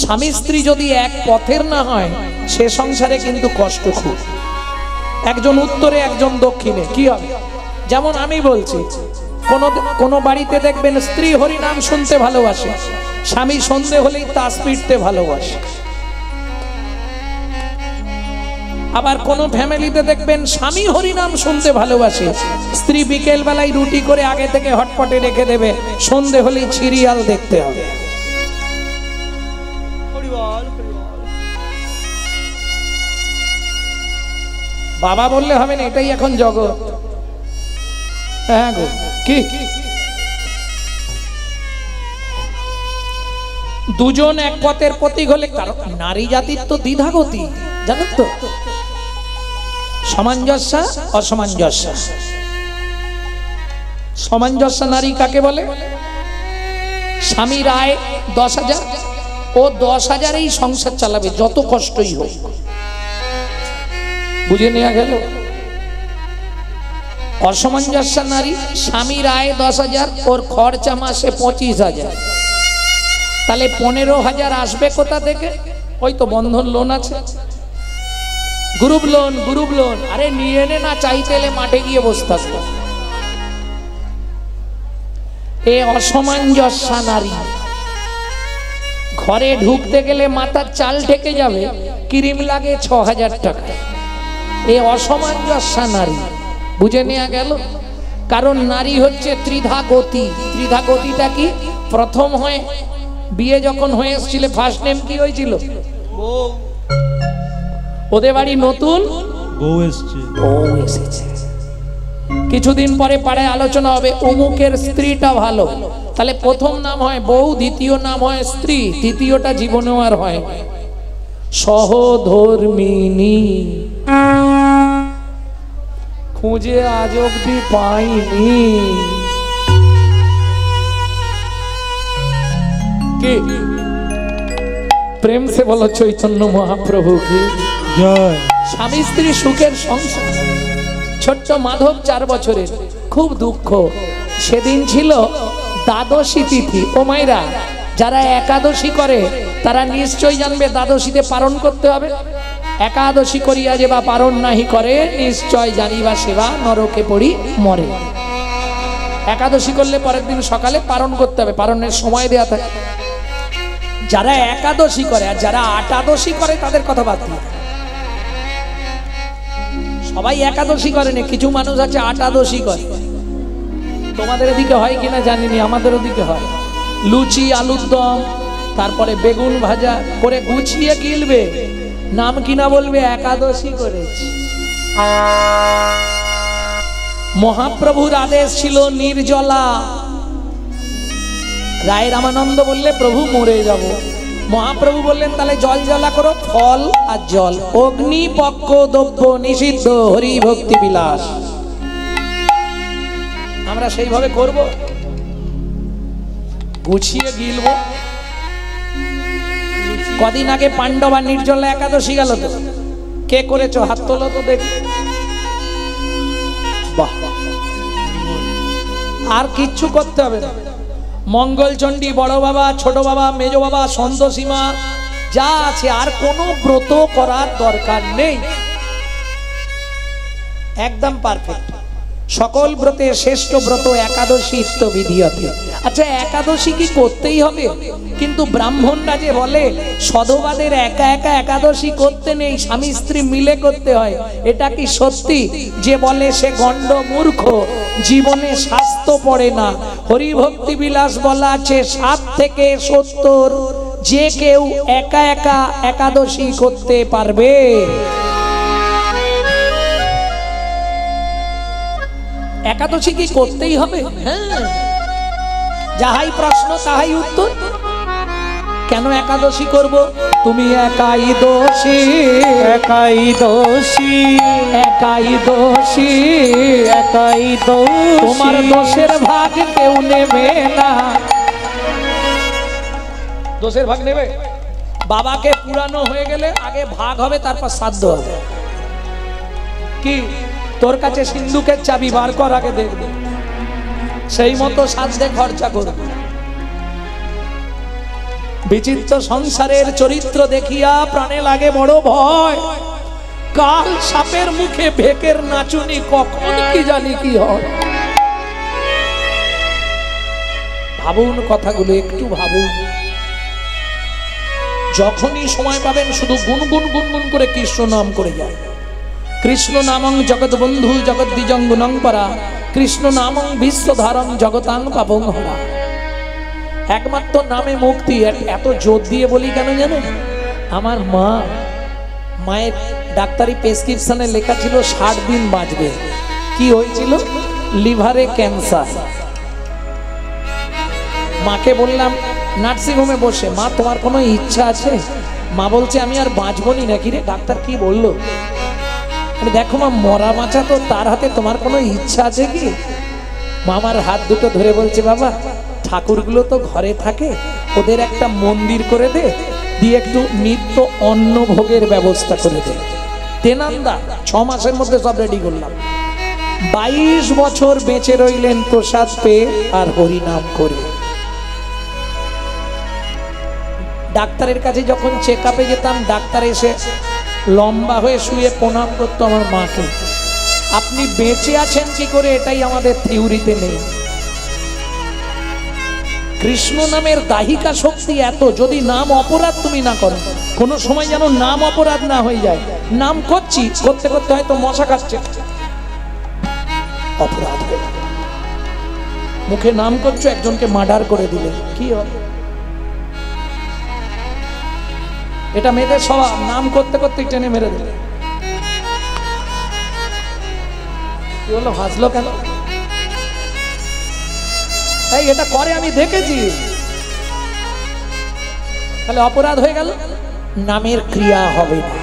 স্বামী স্ত্রী যদি এক পথের না হয় সে সংসারে কিন্তু কষ্ট খুব। একজন উত্তরে একজন দক্ষিণে কি হবে? যেমন আমি বলছি, কোন বাড়িতে দেখবেন স্ত্রী হরিনাম শুনতে ভালোবাসে, স্বামী সন্ধে হলেই তাস পিটতে ভালোবাসে। আবার কোন ফ্যামিলিতে দেখবেন স্বামী হরিনাম শুনতে ভালোবাসে, স্ত্রী বিকেল বেলায় রুটি করে আগে থেকে হটপটে রেখে দেবে, সন্ধে হলেই সিরিয়াল দেখতে হবে। বাবা বললে হবে না, এটাই এখন জগৎ। হ্যাঁ গো, কি দুজন এক পথের প্রতীক হলে, কারণ নারী জাতির তো দ্বিধাগতি, জানেন তো, সামঞ্জস্য অসামঞ্জস্য। সামঞ্জস্য নারী কাকে বলে? স্বামীর আয় 10,000, ও 10,000-এই সংসার চালাবে যত কষ্টই হোক। বুঝে নেওয়া গেল? অসামঞ্জস্য নারী, স্বামীর আয় 10,000, ওর খরচা মাসে 25,000, তাহলে 15,000 আসবে কোথা থেকে? ওই তো বন্ধন লোন আছে, গ্রুপ লোন, গ্রুপ লোন। আরে নিয়ে এনে না, চাইতে এলে মাঠে গিয়ে বসে থাকতো। এ অসামঞ্জস্য নারী। ঘরে ঢুকতে গেলে মাথার চাল ঠেকে যাবে, ক্রিম লাগে 6,000 টাকা। এ অসামঞ্জস্য নারী। বুঝে নেওয়া গেল? কারণ নারী হচ্ছে ত্রিধা গতি। ত্রিধা গতিটা কি? প্রথম হয় বিয়ে যখন হয়ে এসেছিল, ফার্স্ট নেম কি হয়েছিল? ওদের বাড়ি নতুন বউ এসেছে। কিছুদিন পরে পাড়ায় আলোচনা হবে, অমুকের স্ত্রীটা ভালো, তাহলে প্রথম নাম হয় বউ, দ্বিতীয় নাম হয় স্ত্রী, তৃতীয়টা জীবনেও আর হয় সহধর্মিনী। খুঁজে আজ অব্দি পাইনি। কি প্রেম সে বলো চৈতন্য মহাপ্রভু কি জয়। স্বামী স্ত্রী সুখের সংসার। ছোট্ট মাধব 4 বছরের, খুব দুঃখ। সেদিন ছিল দ্বাদশী তিথি। ও মায়েরা, যারা একাদশী করে তারা নিশ্চয়ই জানবে দ্বাদশীতে পালন করতে হবে। একাদশী করিয়া যে বা পালন নাহি করে, নিশ্চয় জানিবা সেবা নরকে পড়ি মরে। একাদশী করলে পরের দিন সকালে পালন করতে হবে, পালনের সময় দেয়া থাকে। যারা একাদশী করে আর যারা আটাদশী করে তাদের কথা বাদ দিয়ে, সবাই একাদশী করে না, কিছু মানুষ আছে আটাদশী করে। তোমাদের এদিকে হয় কিনা জানিনি, আমাদের ওদিকে হয়। লুচি, আলুর দম, তারপরে বেগুন ভাজা করে গুছিয়ে গিলবে, নাম কিনা বলবে একাদশী করেছি। মহাপ্রভুর আদেশ ছিল নির্জলা। রায় রামানন্দ বললে প্রভু মরে যাব। মহাপ্রভু বললেন তাহলে জল জ্বালা করো, ফল আর জল। অগ্নি পক্ষ দ্রব্য নিষিদ্ধ, হরি ভক্তি বিলাস। আমরা সেইভাবে করব, গুছিয়ে গিলবো। কদিন আগে পাণ্ডবা নির্জলা একাদশী গেল তো, কে করেছো হাত তোলো তো দেখি। বাহ, আর কিচ্ছু করতে হবে না। মঙ্গলচণ্ডী, বড় বাবা, ছোট বাবা, মেজ বাবা, সন্তোষীমা যা আছে, আর কোনো ব্রত করার দরকার নেই। একদম পারফেক্ট। সকল ব্রতে শ্রেষ্ঠ ব্রত একাদশী বিধিয়তে। আচ্ছা, একাদশী কি করতেই হবে? কিন্তু ব্রাহ্মণরা যে বলে সধবাদের একা একা একাদশী করতে নেই, স্বামী স্ত্রী মিলে করতে হয়, এটা কি সত্যি? যে বলে সে গণ্ড মূর্খ, জীবনে স্বাস্থ্য পড়ে না। হরিভক্তি বিলাস বলা আছে 7 থেকে 70 যে কেউ একা একা একাদশী করতে পারবে। একাদশী কি করতেই হবে? হ্যাঁ, যাহাই প্রশ্ন তাহাই উত্তর। কেন একাদশী করব? তুমি একাই দোষী, একাই দোষী, একাই দোষী, একাই দোষী। তোমার দোষের ভাগ কেউ নেবে না। দোষের ভাগ নেবে? বাবাকে পুরানো হয়ে গেলে আগে ভাগ হবে, তারপর শ্রাদ্ধ হবে। কি তোর কাছে সিন্ধুকের চাবি বার কর, আগে দেখবে, সেই মতো শ্রাদ্ধে খরচা করবে। বিচিত্র সংসারের চরিত্র দেখিয়া প্রাণে লাগে বড় ভয়। কাল সাপের মুখে ভেকের নাচুনি, কখন কি জানি কি হয়। ভাবুন কথাগুলো, একটু ভাবুন। যখনই সময় পাবেন শুধু গুনগুন গুনগুন করে কৃষ্ণ নাম করে যায়। কৃষ্ণ নামং জগৎ বন্ধু জগৎ দ্বিজং গুণং পরা, কৃষ্ণ নামং বিশ্বধারং জগতাং পাপং হরা। একমাত্র নামে মুক্তি। এত জোর দিয়ে বলি কেন জানেন? আমার মায়ের ডাক্তারি প্রেসক্রিপশনে লেখা ছিল 60 দিন বাঁচবে। কি হয়েছিল? লিভারে ক্যান্সার। মাকে বললাম নার্সিংহোমে বসে, মা তোমার কোনো ইচ্ছা আছে? মা বলছে আমি আর বাঁচবনি নাকি রে? ডাক্তার কি বললো? দেখো মা, মরা বাঁচা তো তার হাতে, তোমার কোনো ইচ্ছা আছে কি? মামার হাত দুটো ধরে বলছে, বাবা ঠাকুরগুলো তো ঘরে থাকে, ওদের একটা মন্দির করে দে, দিয়ে একটু নিত্য অন্ন ভোগের ব্যবস্থা করে দে। তেনান্দা 6 মাসের মধ্যে সব রেডি করলাম। 22 বছর বেঁচে রইলেন প্রসাদ পেয়ে আর হরিনাম করে। ডাক্তারের কাছে যখন চেক আপে যেতাম, ডাক্তার এসে লম্বা হয়ে শুয়ে প্রণাম করতো আমার মাকে। আপনি বেঁচে আছেন কি করে এটাই আমাদের থিওরিতে নেই। কৃষ্ণ নামের দাহিকা শক্তি এত, যদি নাম অপরাধ তুমি না করো, কোনো সময় যেন নাম অপরাধ না হয়ে যায়। নাম করছি, করতে করতে হয়তো মশা খাচ্ছে, অপরাধ হয়ে গেল। মুখে নাম করছো, একজনকে মার্ডার করে দিলে কি হবে? এটা মেয়েদের স্বভাব, নাম করতে করতে টেনে মেরে দিলে। কি হলো, হাসলো কেন? এই এটা করে, আমি দেখেছি। তাহলে অপরাধ হয়ে গেল, নামের ক্রিয়া হবে না।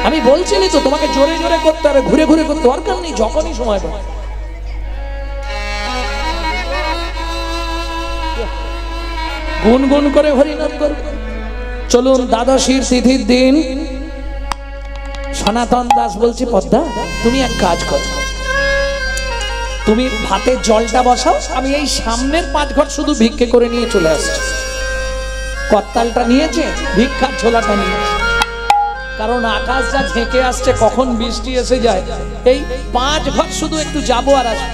আমি বলছিলি তো তোমাকে জোরে জোরে করতে হবে, ঘুরে ঘুরে করতে দরকার নেই, যখনই সময় পাবে। গুনগুন করে হরিনাম করবে। চলুন, দ্বাদশীর তিথির দিন সনাতন দাস বলছি, পদ্মা তুমি এক কাজ করো, তুমি ভাতের জলটা বসাও, আমি এই সামনের 5 ঘর শুধু ভিক্ষে করে নিয়ে চলে আসছি। কর্তালটা নিয়েছে, ভিক্ষার ঝোলাটা নিয়েছে, কারণ আকাশ যা ঝেঁকে আসছে, কখন বৃষ্টি এসে যায়। এই 5 ঘর শুধু একটু যাবো আর আসবো।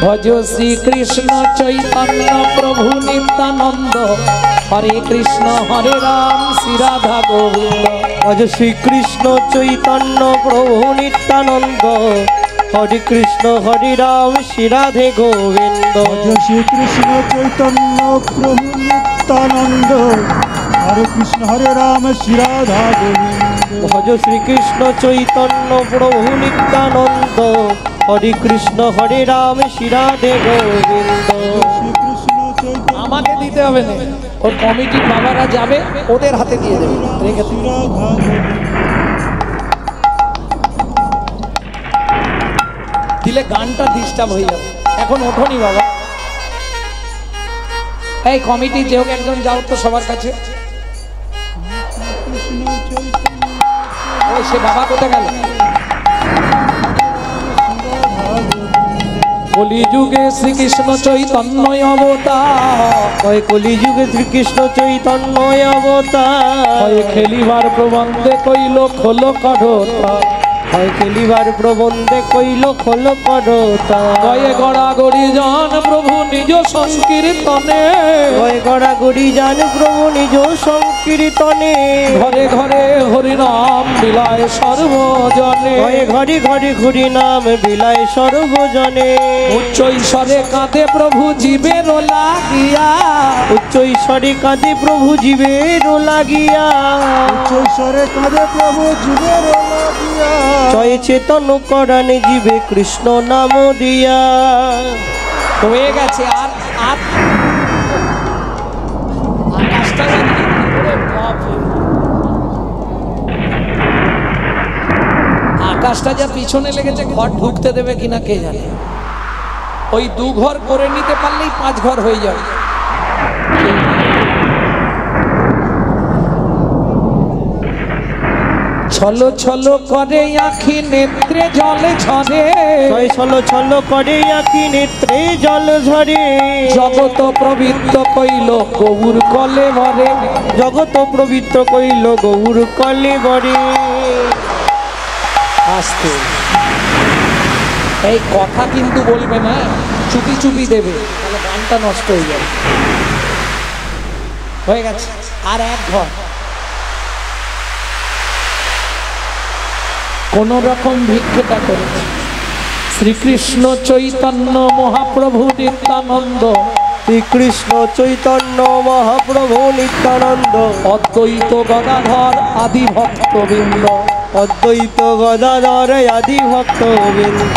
ভজ শ্রী কৃষ্ণ চৈতন্য প্রভু নিত্যানন্দ, হরে কৃষ্ণ হরে রাম শ্রী রাধা গোবিন্দ। ভজ শ্রীকৃষ্ণ চৈতন্য প্রভু নিত্যানন্দ, হরে কৃষ্ণ হরে রাম শ্রী রাধে গোবিন্দ। ভজ শ্রীকৃষ্ণ চৈতন্য প্রভু নিত্যানন্দ, হরে কৃষ্ণ হরে রাম শ্রী রাধা গোবিন্দ। ভজ শ্রীকৃষ্ণ চৈতন্য প্রভু নিত্যানন্দ, হরে কৃষ্ণ হরে রাম শ্রী রাধে গোবিন্দ। শ্রীকৃষ্ণ চৈতন্য আমাকে দিতে হবে না, ওর কমিটির বাবারা যাবে, ওদের হাতে দিয়ে দেবে, রেখে শ্রী দেবে। রাধা গোবিন্দ। দিলে গানটা ডিস্টার্ব হয়ে যাবে। এখন ওঠোনি বাবা, এই কমিটি যে হোক একজন যাও তো সবার কাছে। কৃষ্ণ চৈতন্য ওই সে বাবা কোথায় গেল? কলিযুগে শ্রীকৃষ্ণ চৈতন্য অবতার, হয় কলিযুগে শ্রীকৃষ্ণ চৈতন্য অবতার, হয় খেলিবার প্রবন্ধে কইল খোল কঠোরতা, হয় খেলিবার প্রবন্ধে কইল খোল করতা, কয়ে গড়াগড়ি জান প্রভু নিজ সংকীর্তনে, হয় গড়াগড়ি জান প্রভু নিজ সংকীর্তনে, ঘরে ঘরে হরিনাম বিলায় সর্বজনে, হয় ঘরে ঘরে ঘুরি নাম বিলায় সর্বজনে, উচ্চ ঈশ্বরে কাঁদে প্রভু জীবের লাগিয়া, উচ্চ ঈশ্বরে কাঁদে প্রভু জীবের লাগিয়া, ঈশ্বরে কাঁদে প্রভু জীবের লাগিয়া। জয় চেতন করানে জীবে কৃষ্ণ নাম দিয়া। হয়ে গেছে। আর আর আকাশটা জানি ওরে বাপরে, আকাশটা যা পিছনে লেগেছে, ঘর ঢুকতে দেবে কিনা কে জানে। ওই 2 ঘর করে নিতে পারলেই 5 ঘর হয়ে যাবে। ছলো ছলো করে আখি নেত্রে জলে ঝরে, ছয় ছলো ছলো করে আঁখি নেত্রে জল ঝরে, জগত প্রবৃত্ত কইল গৌর কলে ভরে। জগত পবিত্র কইল গৌর কলে বরে। আসতে এই কথা কিন্তু বলবে না, চুপি চুপি দেবে, তাহলে গানটা নষ্ট হয়ে যাবে। হয়ে গেছে, আর এক ঘর। কোন রকম ভিক্ষেটা করেছে শ্রীকৃষ্ণ চৈতন্য মহাপ্রভু নিত্যানন্দ, শ্রীকৃষ্ণ চৈতন্য মহাপ্রভু নিত্যানন্দ, অদ্বৈত গদাধর আদি ভক্তবৃন্দ। অদ্বৈত গদাধর আদি ভক্তবৃন্দ।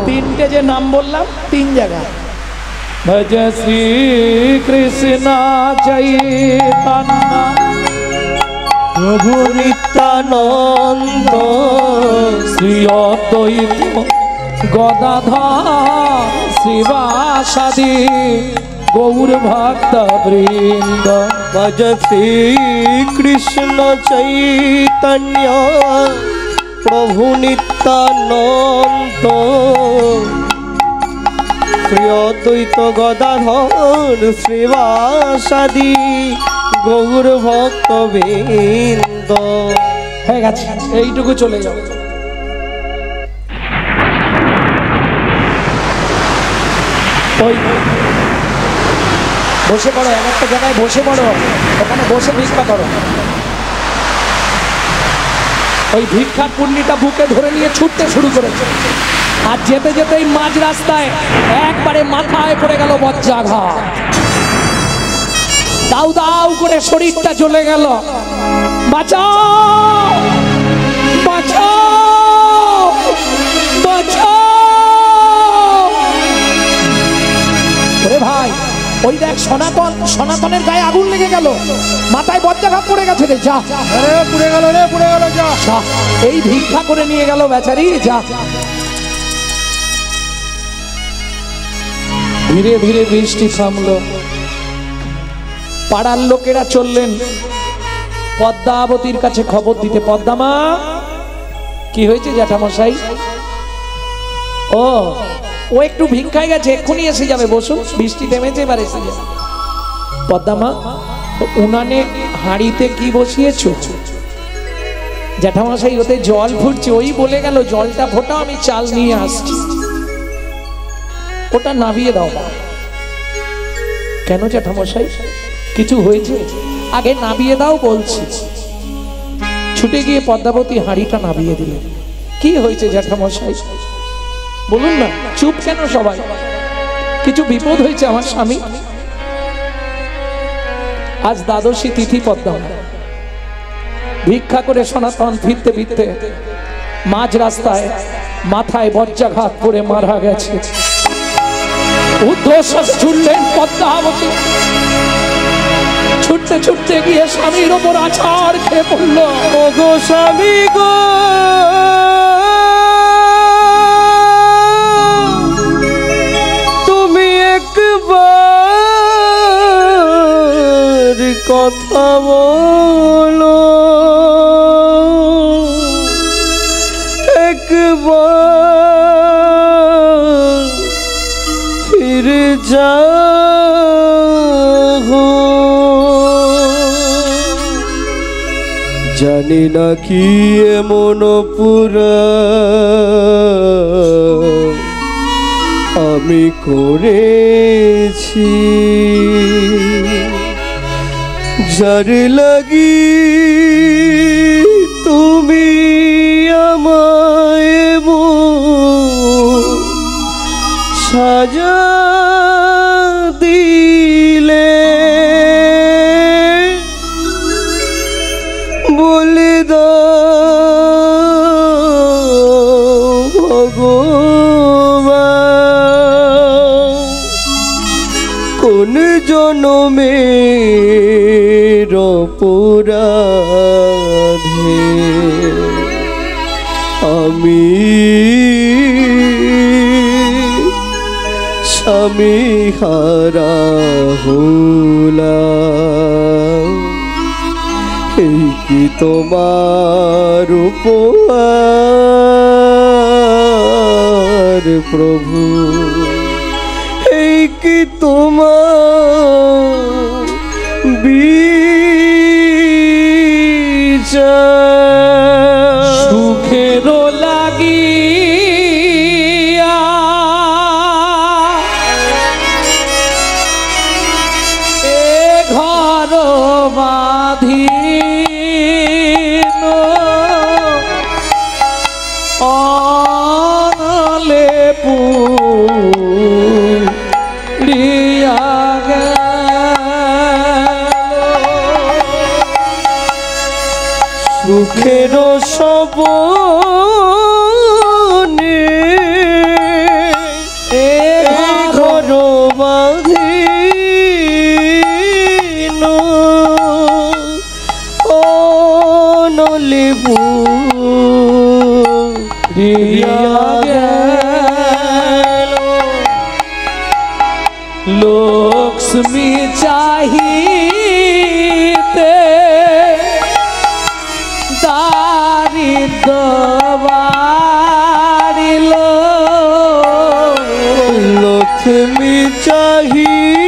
তিনটে যে নাম বললাম, তিন জায়গায় ভজ শ্রী কৃষ্ণ চৈতন্য প্রভু নিত্যানন্দ, শ্রী অদ্বৈত গদাধর শিবাসাদি গৌর ভক্ত বৃন্দ। ভজ শ্রী কৃষ্ণ চৈতন্য প্রভু নিত্যানন্দ, শ্রী অদ্বৈত গদাধর শ্রীবাসাদি গৌর ভক্ত বৃন্দ। হয়ে গেছে, এইটুকু চলে যাও। ওই বসে পড়ো, এক একটা জায়গায় বসে পড়ো, ওখানে বসে ভিক্ষা করো। ওই ভিক্ষার পুণ্যিটা বুকে ধরে নিয়ে ছুটতে শুরু করেছে, আর যেতে যেতেই মাঝ রাস্তায় একবারে মাথায় পড়ে গেল বজ্রাঘাত। দাউ দাউ করে শরীরটা জ্বলে গেল। বাঁচাও বাঁচাও বাঁচাও! ওরে ভাই, ওই দেখ সনাতনের গায়ে আগুন লেগে গেল, মাথায় বজ্রাঘাত পড়ে গেছে রে। যা পুড়ে গেল রে, পুড়ে গেল, যা। যা, এই ভিক্ষা করে নিয়ে গেল বেচারি। যা। ধীরে ধীরে বৃষ্টি থামলো, পাড়ার লোকেরা চললেন পদ্মাবতীর কাছে খবর দিতে। পদ্মামা, কি হয়েছে জ্যাঠামশাই? ও একটু ভিক্ষায় গেছে, এক্ষুনি এসে যাবে, বসুন, বৃষ্টি থেমেছে, এবার এসে যাবে। পদ্মামা, উনানে হাঁড়িতে কি বসিয়েছো? জ্যাঠামশাই, ওতে জল ফুটছে। ওই বলে গেল জলটা ফোটাও, আমি চাল নিয়ে আসছি। ওটা নাবিয়ে দাও। কেন জ্যাঠামশাই, কিছু হয়েছে? আগে নাবিয়ে দাও বলছি। ছুটে গিয়ে পদ্মাবতী হাঁড়িটা নাবিয়ে দিলেন। কি হয়েছে জ্যাঠামশাই বলুন না, চুপ কেন সবাই? কিছু বিপদ হয়েছে আমার স্বামী। আজ দ্বাদশী তিথি পদ্মা, ভিক্ষা করে সনাতন ফিরতে ফিরতে মাঝ রাস্তায় মাথায় বজ্রাঘাত পড়ে মারা গেছে। উদ্ধশ্বাস ছুটলেন পদ্মাবতী, ছুটতে ছুটতে গিয়ে স্বামীর ওপর আছাড় খেয়ে পড়ল। ও গো স্বামী গো, তুমি একবার কথা বলো, একবার ফিরে যাও। জানি না কি এমন পুরা আমি করেছি, যার লাগি তুমি আমায় সাজা দিলে। বলে দাও ভগবান, কোন জনমের অপরাধে আমি স্বামী হারা হলাম। এই কি কি তোমার উপহার প্রভু, এই কি তোমার বিচার। সুখের লাগিয়া এ ঘর বাঁধিন অনলে পুড়িয়া সুখের সপনে এ ঘর বাঁধিন অনলে পুড়িয়া গেল। লক্ষ্মী চাহিতে দারিদ্র বাড়িল, লক্ষ্মী চাহিতে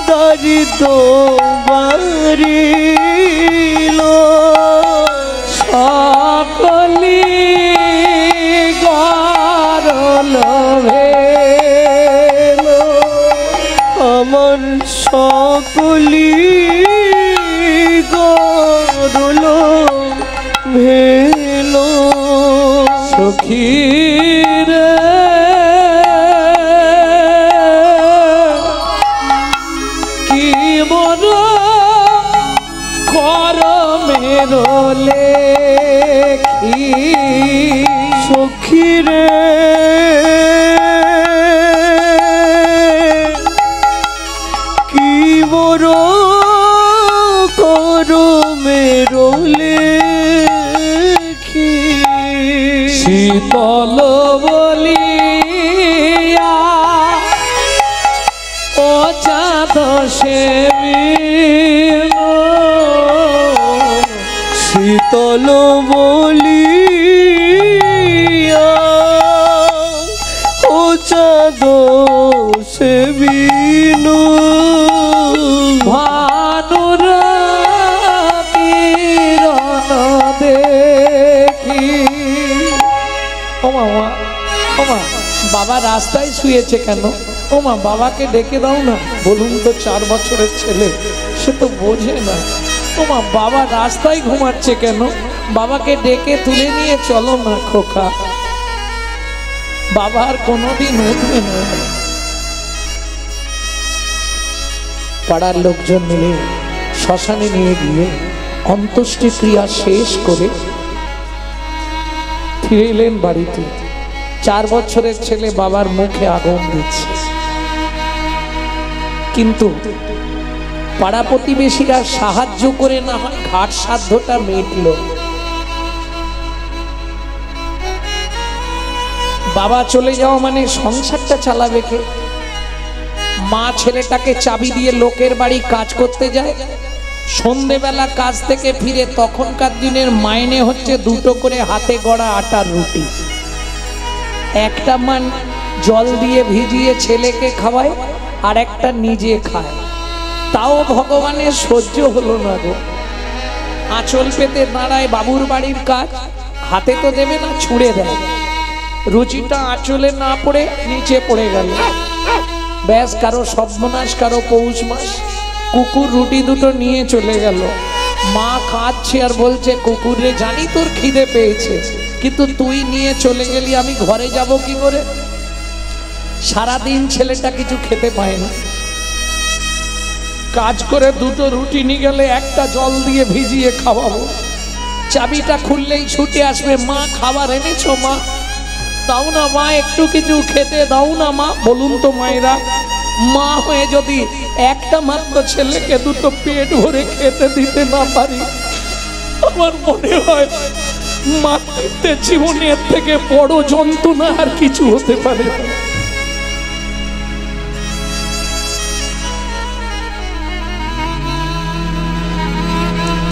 দারিদ্র বাড়িল। সকলি গরল ভেল, আমার সকলি গরল ভেল। সখীর কি মন করমের লেখি, সখীরে কি বড় করমের লেখি। শীতল বলিয়া ও চাঁদ সেবিল, শীতল বলিয়া ও চাঁদ সেবিনু। ভানুর কিরণ দেখি। ওমা ওমা ওমা, বাবা রাস্তায় শুয়েছে কেন? ওমা, বাবাকে ডেকে দাও না। বলুন তো, 4 বছরের ছেলে, সে তো বোঝে না। ওমা, বাবা রাস্তায় ঘুমাচ্ছে কেন? বাবাকে ডেকে তুলে নিয়ে চলো না খোকা, বাবা আর কোনোদিন উঠবে না। পাড়ার লোকজন মিলে শ্মশানে নিয়ে গিয়ে অন্ত্যেষ্টি ক্রিয়া শেষ করে ফিরে এলেন বাড়িতে। 4 বছরের ছেলে বাবার মুখে আগুন দিচ্ছে, কিন্তু পাড়া প্রতিবেশীরা সাহায্য করে না হয় ঘাট সাধ্যটা মিটল। বাবা চলে যাওয়া মানে সংসারটা চালাবে কে? মা ছেলেটাকে চাবি দিয়ে লোকের বাড়ি কাজ করতে যায়। সন্ধেবেলা কাজ থেকে ফিরে তখনকার দিনের মাইনে হচ্ছে 2টো করে হাতে গড়া আটার রুটি। একটা মান জল দিয়ে ভিজিয়ে ছেলেকে খাওয়ায়, আর একটা নিজে খায়। তাও ভগবানের সহ্য হলো না গো। আঁচল পেতে দাঁড়ায় বাবুর বাড়ির কাজ, হাতে তো দেবে না, ছুঁড়ে দেয়। রুচিটা আঁচলে না পড়ে নিচে পড়ে গেল, ব্যাস কারো সর্বনাশ, কারো পৌষ মাস। কুকুর রুটি 2টো নিয়ে চলে গেল। মা খাচ্ছে আর বলছে, কুকুরে জানি তোর খিদে পেয়েছে, কিন্তু তুই নিয়ে চলে গেলি, আমি ঘরে যাব কি করে? সারাদিন ছেলেটা কিছু খেতে পায় না। কাজ করে 2টো রুটি নিয়ে গেলে একটা জল দিয়ে ভিজিয়ে খাওয়াবো। চাবিটা খুললেই ছুটে আসবে, মা খাবার এনেছো মা? দাও না মা, একটু কিছু খেতে দাও না মা। বলুন তো মায়েরা, মা হয়ে যদি একটা মাত্র ছেলেকে 2টো পেট ভরে খেতে দিতে না পারি, আমার মনে হয় মাতৃত্বের জীবনের থেকে বড় যন্ত্রণা আর কিছু হতে পারে না।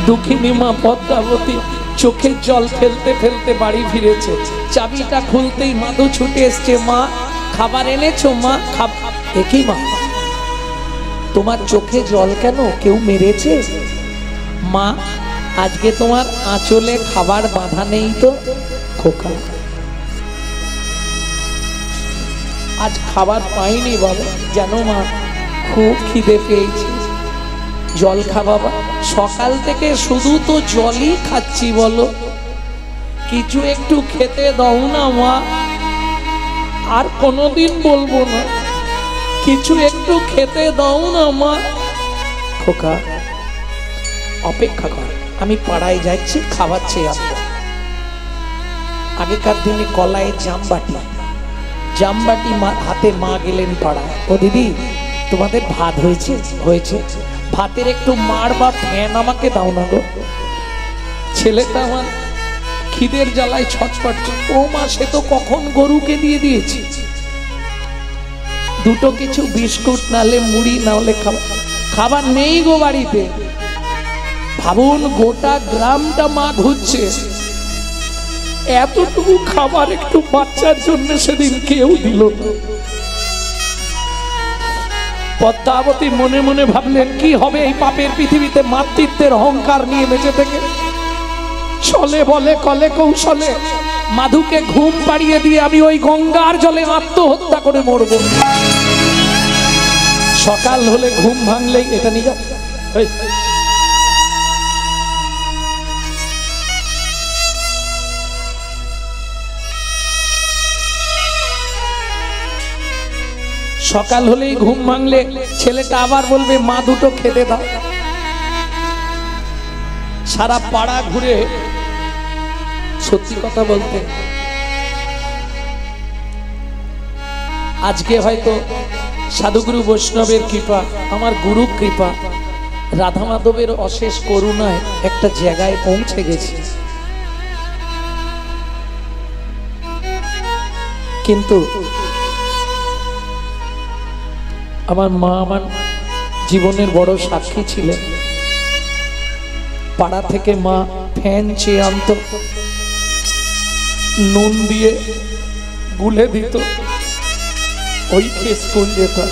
দুঃখিনী মা পদ্মাবতী চোখের জল ফেলতে ফেলতে বাড়ি ফিরেছে। চাবিটা খুলতেই মাধু ছুটে এসছে, মা খাবার এনেছো? মা একই মা, তোমার চোখে জল কেন? কেউ মেরেছে? মা আজকে তোমার আঁচলে খাবার বাঁধা নেই তো? খোকা আজ খাবার পাইনি বাবা। জানো মা, খুব খিদে পেয়েছি, জল খা বাবা। সকাল থেকে শুধু তো জলই খাচ্ছি, বলো কিছু একটু খেতে দাও না মা। আর কোনোদিন বলবো না, কিছু একটু খেতে দাও না মা। খোকা অপেক্ষা কর, আমি পাড়ায় যাচ্ছি, খাওয়াচ্ছি আপনি। আগেকার দিনে কলায় জামবাটি হাতে মা গেলেন পাড়ায়, ও দিদি তোমাদের ভাত হয়েছে? হয়েছে। ভাতের একটু মার বা ফ্যান আমাকে দাও না গো। ছেলেটা আমার খিদের জ্বালায় ছটফট। ও মা, সে তো কখন গরুকে দিয়ে দিয়েছি। দুটো কিছু বিস্কুট নালে মুড়ি নাহলে খাবার নেই গো বাড়িতে। ভাবুন, গোটা গ্রামটা মা ঘুরছে, এতটুকু খাবার একটু বাচ্চার জন্য সেদিন কেউ দিল না। পদ্মাবতী মনে মনে ভাবলেন, কি হবে এই পাপের পৃথিবীতে মাতৃত্বের অহংকার নিয়ে বেঁচে থেকে। ছলে বলে কলে কৌশলে মাধুকে ঘুম পাড়িয়ে দিয়ে আমি ওই গঙ্গার জলে আত্মহত্যা করে মরব। সকাল হলে ঘুম ভাঙলেই এটা নিয়ে যাও। সকাল হলেই ঘুম ভাঙলে ছেলেটা আবার বলবে, মা দুটো খেতে দাও। সারা পাড়া ঘুরে, সত্যি কথা বলতে আজকে হয়তো সাধুগুরু বৈষ্ণবের কৃপা, আমার গুরু কৃপা, রাধা মাধবের অশেষ করুণায় একটা জায়গায় পৌঁছে গেছি। কিন্তু আমার মা আমার জীবনের বড় সাক্ষী ছিলেন। পাড়া থেকে মা ফ্যান চেয়ে আনত, নুন দিয়ে গুলে দিত, ওই খেয়ে স্কুল যেতাম।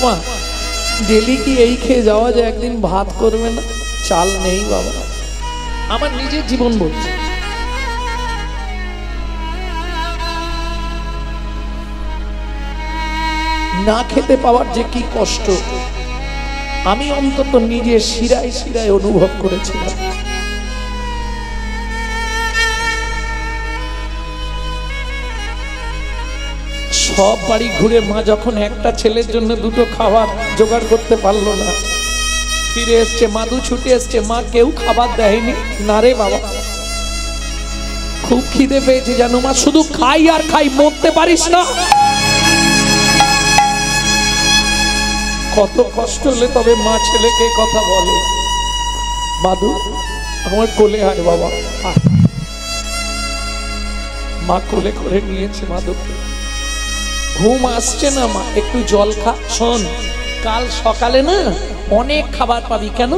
মা ডেলি কি এই খেয়ে যাওয়া যায়? একদিন ভাত করবে না? চাল নেই বাবা। আমার নিজের জীবন বলছে। না খেতে পাওয়ার যে কি কষ্ট আমি অন্তত নিজে শিরায় শিরায় অনুভব করেছিলাম। সব বাড়ি ঘুরে মা যখন একটা ছেলের জন্য দুটো খাবার জোগাড় করতে পারলো না, ফিরে এসছে, মাধু ছুটে এসছে, মা কেউ খাবার দেয়নি। না রে বাবা, খুব খিদে পেয়েছে জানো মা, শুধু খাই আর খাই, মরতে পারিস না? কত কষ্ট হলে তবে মা ছেলেকে কথা বলে, মাধু আমার কোলে আয় বাবা। মা কোলে করে নিয়েছে মাধুকে। ঘুম আসছে না মা, একটু জল খা। শোন, কাল সকালে না অনেক খাবার পাবি। কেন?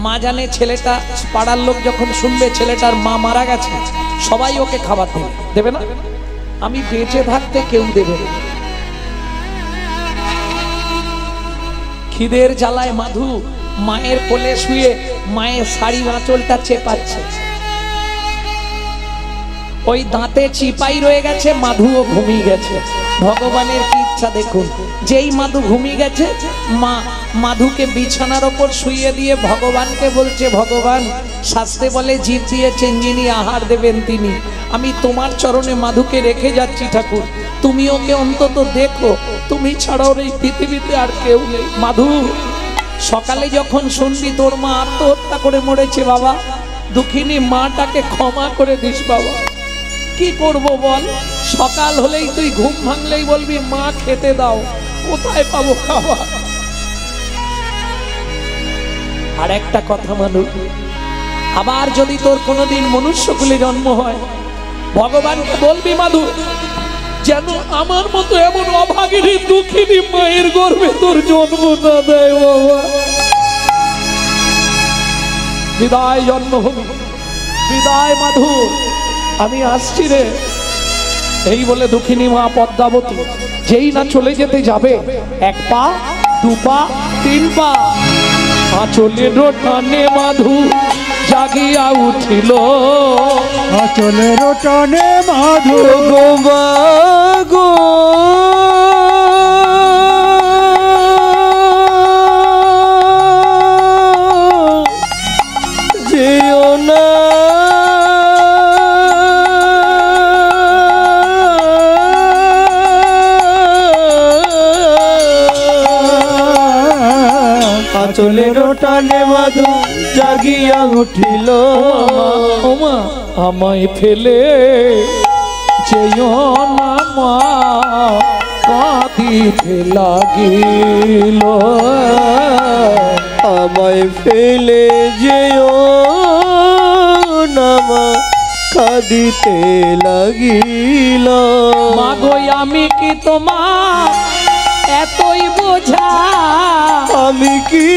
মা জানে ছেলেটা, পাড়ার লোক যখন শুনবে ছেলেটার মা মারা গেছে, সবাই ওকে খাবার দেবে। দেবে না? আমি বেঁচে থাকতে কেউ দেবে না। খিদের জ্বালায় মাধু মায়ের কোলে শুয়ে মায়ের শাড়ির আঁচলটা চেপাচ্ছে। ওই দাঁতে চিপাই রয়ে গেছে, মাধুও ঘুমিয়ে গেছে। ভগবানের কি ইচ্ছা দেখুন, যেই মাধু ঘুমিয়ে গেছে, মা মাধুকে বিছানার ওপর শুইয়ে দিয়ে ভগবানকে বলছে, ভগবান শাস্ত্রে বলে জীব দিয়েছেন যিনি আহার দেবেন তিনি, আমি তোমার চরণে মাধুকে রেখে যাচ্ছি ঠাকুর, তুমি ওকে অন্তত দেখো, তুমি ছাড়াও এই পৃথিবীতে আর কেউ নেই। মাধু সকালে যখন শুনবি তোর মা আত্মহত্যা করে মরেছে, বাবা দুঃখিনী মাটাকে ক্ষমা করে দিস বাবা। কি করব বল? সকাল হলেই তুই ঘুম ভাঙলেই বলবি মা খেতে দাও, কোথায় পাবো খাবার? আর একটা কথা মানু, আবার যদি তোর কোনোদিন মনুষ্যকুলে জন্ম হয়, ভগবানকে বলবি মাধু যেন আমার মতো এমন অভাগিনী দুঃখিনী মায়ের গর্ভে তোর জন্ম না দেয় বাবা। বিদায় জন্মভূমি, বিদায় মাধু, আমি আসছি রে। এই বলে দুঃখিনী মা পদ্মাবতী যেই না চলে যেতে যাবে, এক পা, দু পা, তিন পা, আঁচলের টানে মাধু জাগিয়া উঠিল। আঁচলের টানে মাধু গো গো যেও না আঁচলের টানে মাধু জাগিয়া উঠিল। ওমা আমায় ফেলে যেও না মা, কাঁদিতে লাগিল। আমায় ফেলে যেও না মা, কাঁদিতে লাগিল। মাগো আমি কি তোমার এতই বোঝা, আমি কি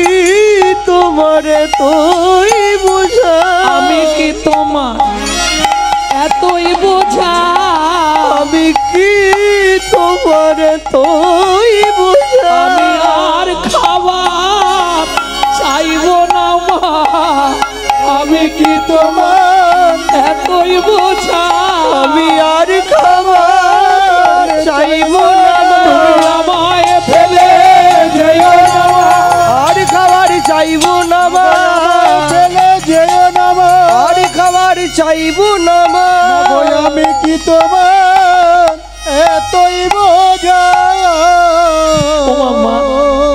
তোমার এতই বোঝা, আমি কি তোমার এতই বোঝা, আমি কি তোমার এতই বোঝা। আমি আর খাবার চাইব না মা, আমি কি তোমার এতই বোঝা, আমি আর খাবার চাইব না তুমি আমায় ফেলে যেও না মা, আর খাবার চাইব না মা, ফেলে যেও না মা। আর খাবার চাইব না মা। আমি কি তোমার এতই বোঝা। ও মামা,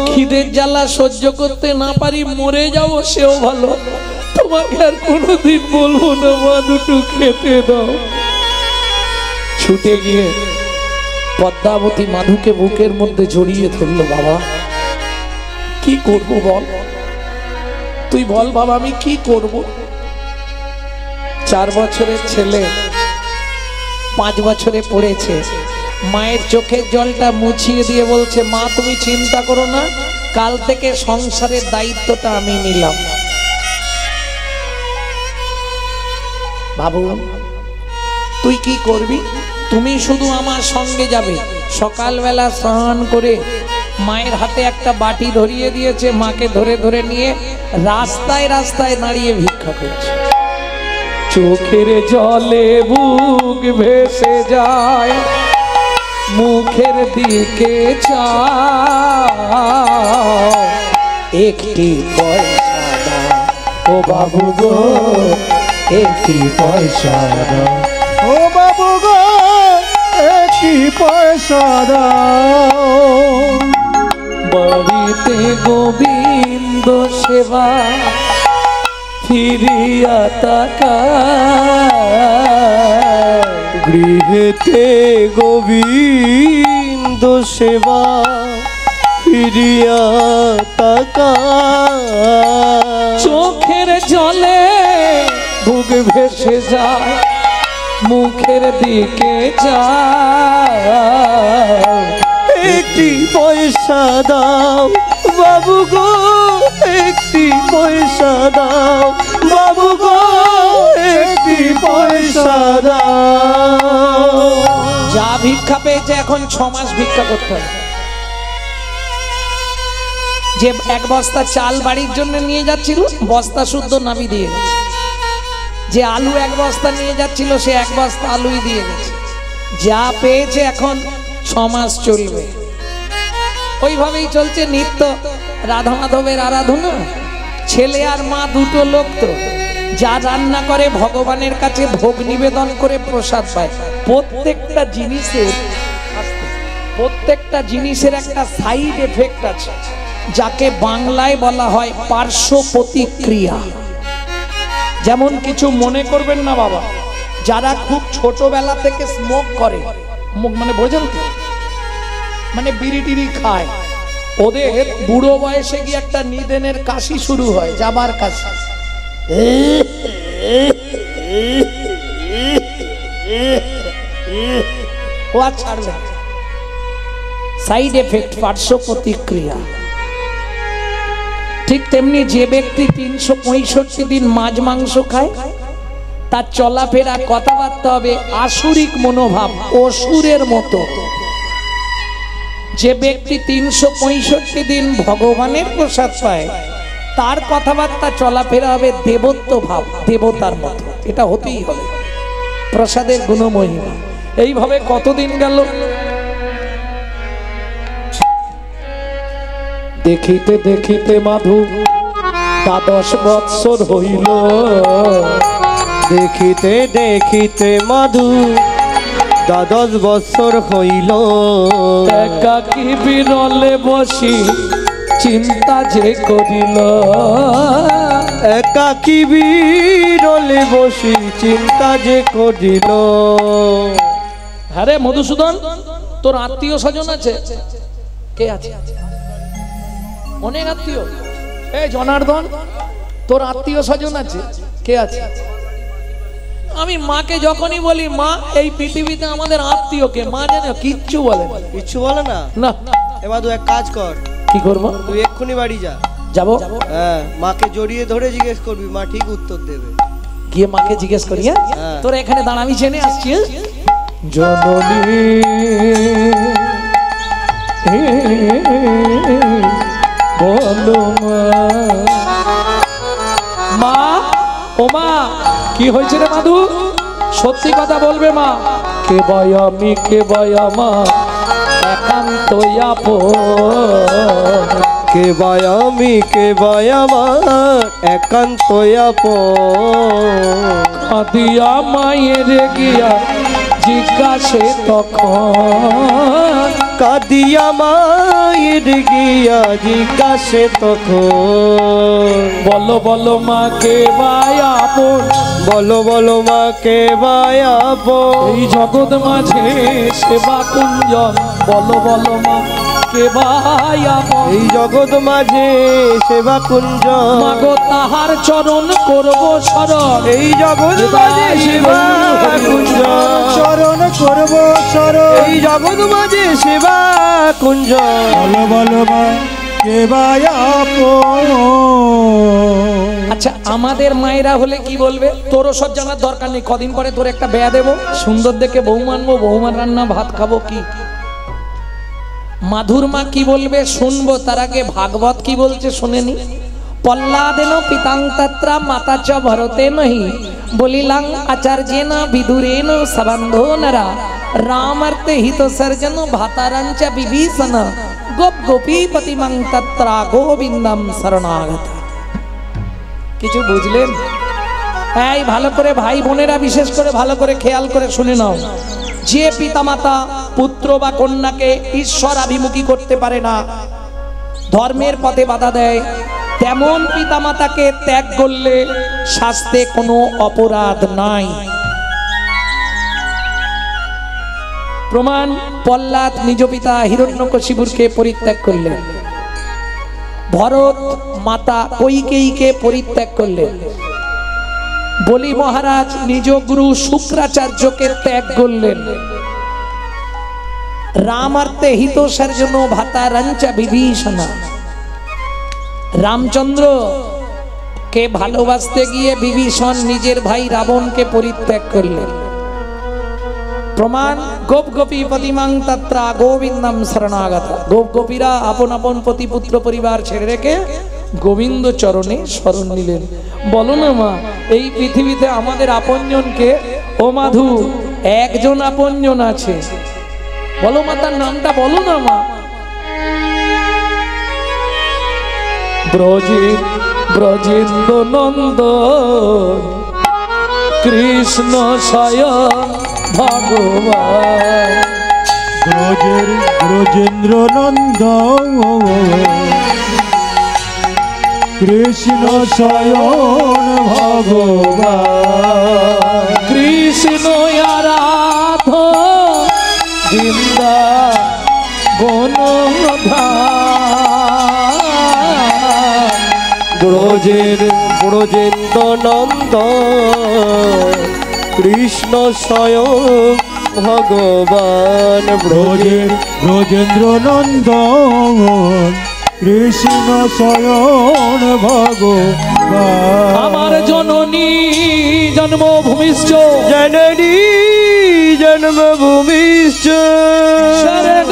খিদের জ্বালা সহ্য করতে না পারি মরে যাও সেও ভালো, তোমাকে আর কোনোদিন বলবো না মা, দুটো খেতে দাও। ছুটে গিয়ে পদ্মাবতী মাধুকে বুকের মধ্যে জড়িয়ে ধরলো। বাবা কি করব বল, তুই বল বাবা আমি কি করব। 4 বছরের ছেলে 5 বছরে পড়েছে, মায়ের চোখের জলটা মুছিয়ে দিয়ে বলছে, মা তুমি চিন্তা করো না, কাল থেকে সংসারের দায়িত্বটা আমি নিলাম। বাবু তুই কি করবি, তুমি শুধু আমার সঙ্গে যাবে। সকালবেলা স্নান করে মায়ের হাতে একটা বাটি ধরিয়ে দিয়েছে, মাকে ধরে ধরে নিয়ে রাস্তায় রাস্তায় দাঁড়িয়ে ভিক্ষা করছে। চোখের জলে বুক ভেসে যায়, মুখের দিকে চাও, একটি পয়সা দাও ও বাবু গো, একটি পয়সা দাও। ও বাবু গো একটি পয়সা দাও। বাড়িতে গোবিন্দ সেবা ফিরিয়া তাকায়, গৃহেতে গোবিন্দ সেবা ফিরিয়া তাকায়। চোখের জলে বুক ভেসে যায়, মুখের দিকে যায়, একটি পয়সা দাও বাবু গো, একটি পয়সা দাও বাবু গো, একটি পয়সা দাও। যা ভিক্ষা পেয়েছে এখন 6 মাস ভিক্ষা করতে হবে। যে 1 বস্তা চাল বাড়ির জন্য নিয়ে যাচ্ছিল, বস্তা শুদ্ধ নাবি দিয়ে গেছে। যে আলু 1 বস্তা নিয়ে যাচ্ছিল, সে 1 বস্তা আলুই দিয়ে গেছে। যা পেয়েছে এখন 6 মাস চলবে। ওইভাবেই চলছে নিত্য রাধা মাধবের আরাধনা। ছেলে আর মা দুটো লোক তো যা রান্না করে ভগবানের কাছে ভোগ নিবেদন করে প্রসাদ পায়। প্রত্যেকটা জিনিসের একটা সাইড এফেক্ট আছে, যাকে বাংলায় বলা হয় পার্শ্ব প্রতিক্রিয়া। যেমন কিছু মনে করবেন না বাবা, যারা খুব ছোটবেলা থেকে স্মোক করে, মানে বোঝেন তো, মানে বিড়ি টিড়ি খায়, ওদের বুড়ো বয়সে গিয়ে একটা নিদেনের কাশি শুরু হয়, যাবার কাশি। ও আর ছাড়বে না। সাইড এফেক্ট, পার্শ্ব প্রতিক্রিয়া। ঠিক তেমনি যে ব্যক্তি 365 দিন মাছ মাংস খায় তার চলাফেরা কথাবার্তা হবে আসুরিক মনোভাব, অসুরের মতো। যে ব্যক্তি 365 দিন ভগবানের প্রসাদ পায় তার কথাবার্তা চলাফেরা হবে দেবত্ব ভাব, দেবতার মতো। এটা হতেই হবে, প্রসাদের গুণমহিমা। এইভাবে কতদিন গেল, দেখিতে দেখিতে মাধু 12 বৎসর হইল। দেখিতে দেখিতে মাধু 12 বৎসর হইল। একাকী বিরলে বসি চিন্তা যে করিল। একাকী বিরলে বসি চিন্তা যে করিল। আরে মধুসূদন, তোর আত্মীয় স্বজন আছে? কে আছে? অনেক আত্মীয়। এই জনার্দন, তোর আত্মীয় স্বজন আছে? কে আছে? আমি মাকে যখনই বলি মা এই পৃথিবীতে আমাদের আত্মীয় কে, মা জানে কিচ্ছু বলে না। কিচ্ছু বলে না? না। এবার তুই এক কাজ কর। কি করবো? তুই এক্ষুনি বাড়ি যা। যাবো? হ্যাঁ, মাকে জড়িয়ে ধরে জিজ্ঞেস করবি, মা ঠিক উত্তর দেবে। গিয়ে মাকে জিজ্ঞেস করি। হ্যাঁ। তোরা এখানে দাঁড়া, আমি জেনে আসছি। জননী বলো মা, ও মা, কি হয়েছে রে মাধু? সত্যি কথা বলবে মা। কে ভাই আমি, কে ভাই আমার একান্ত আপন। কে ভাই আমি, কে ভাই আমার একান্ত আপন। কাঁদিয়া মায়ের গিয়া জিজ্ঞাসে তখন। কাঁদিয়া মায়ের গিয়া জিজ্ঞাসে তখন। বলো বলো মা কে ভাই আপন। বলো বলো মা কে ভাই আপন। এই জগৎ মাঝে সেবা কুঞ্জন। বলো বলো মা কে ভাই আপন। এই জগৎ মাঝে সেবা কুঞ্জ। মাগো তাহার চরণ করব শরণ। এই জগৎ মাঝে সেবা কুঞ্জ। চরণ করব শরণ। এই জগৎ মাঝে সেবা কুঞ্জ। বলো বলো মা কে ভাই আপন। আচ্ছা, আমাদের মায়েরা হলে কি বলবে? তোরও সব জানার দরকার নেই, কদিন পরে তোর একটা বেয়া দেবো, সুন্দর দেখে বউ মানবো, বৌমার রান্না ভাত খাবো। কি মাধুর মা কি বলবে শুনবো, তার আগে ভাগবত কি বলছে শুনেনি। পল্লাদেন পিতাং তত্রা মাতা চ ভরতে নহি বলিলাং আচার্যেন বিদুরেন সবন্ধো নরা রামার্তে হিত সর্জন ভাতারাঞ্চ বিভীষণ গোপ গোপীপতি মং তত্রা গোবিন্দম শরণাগত। কিছু বুঝলেন? এই ভালো করে ভাই বোনেরা বিশেষ করে ভালো করে খেয়াল করে শুনে নাও। যে পিতামাতা পুত্র বা কন্যাকে ঈশ্বরাভিমুখী করতে পারে না, ধর্মের পথে বাধা দেয়, তেমন পিতামাতাকে ত্যাগ করলে শাস্তে কোনো অপরাধ নাই। প্রমাণ, প্রহ্লাদ নিজ পিতা হিরণ্যকশিপুরকে পরিত্যাগ করলেন, ভরত মাতা কৈকেয়ীকে পরিত্যাগ করলেন, বলি মহারাজ নিজ গুরু শুক্রাচার্যকে ত্যাগ করলেন, রামার্তে হিত সর্জন ভাতারাঞ্চা বিভীষণ, রামচন্দ্র কে ভালোবাসতে গিয়ে বিভীষণ নিজের ভাই রাবণকে পরিত্যাগ করলেন। প্রমাণ, গোপ গোপী পতিমাং তত্রা গোবিন্দম শরণাগত। গোপ গোপীরা আপন আপন পতি পুত্র পরিবার ছেড়ে রেখে গোবিন্দ চরণে শরণ নিলেন। বলো না মা, এই পৃথিবীতে আমাদের আপনজনকে, ও মাধু, একজন আপনজন আছে। বলো মা, তার নামটা বলো না মা। ব্রজেন্দ্র নন্দ কৃষ্ণ স্বয়ং ভগবান। ব্রজেন্দ্র নন্দ কৃষ্ণ স্বয়ং ভগবান। কৃষ্ণ আরাধ বৃন্দাবন ব্রজেন্দ্র নন্দ কৃষ্ণ স্বয়ং ভগবান। ব্রজেন্দ্র নন্দন কৃষ্ণ স্বয়ং ভগবান। আমার জননী জন্মভূমিশ্চ জননী জন্মভূমিশ্চ স্বর্গ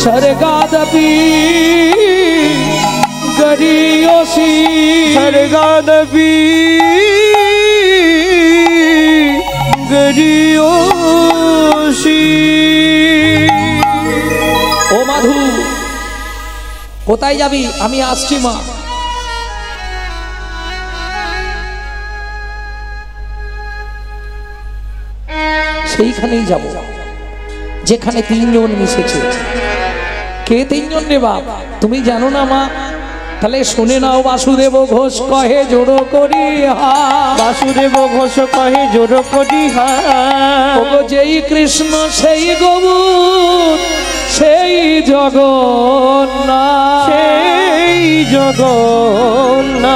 স্বর্গাদপি গরীয়সি স্বর্গাদপি গরীয়সি। ও মাধু, কোথায় যাবি? আমি আসছি মা। সেইখানেই যাব যেখানে তিনজন মিশেছে। কে তিনজন রে বাপ? তুমি জানো না মা? তাহলে শুনে নাও। বাসুদেব ঘোষ কহে জোড়ো করি হা, বাসুদেব ঘোষ কহে জোর করি হা, ওগো যেই কৃষ্ণ সেই গোবুর সেই জগন্নাথ। সেই জগন্নাথ।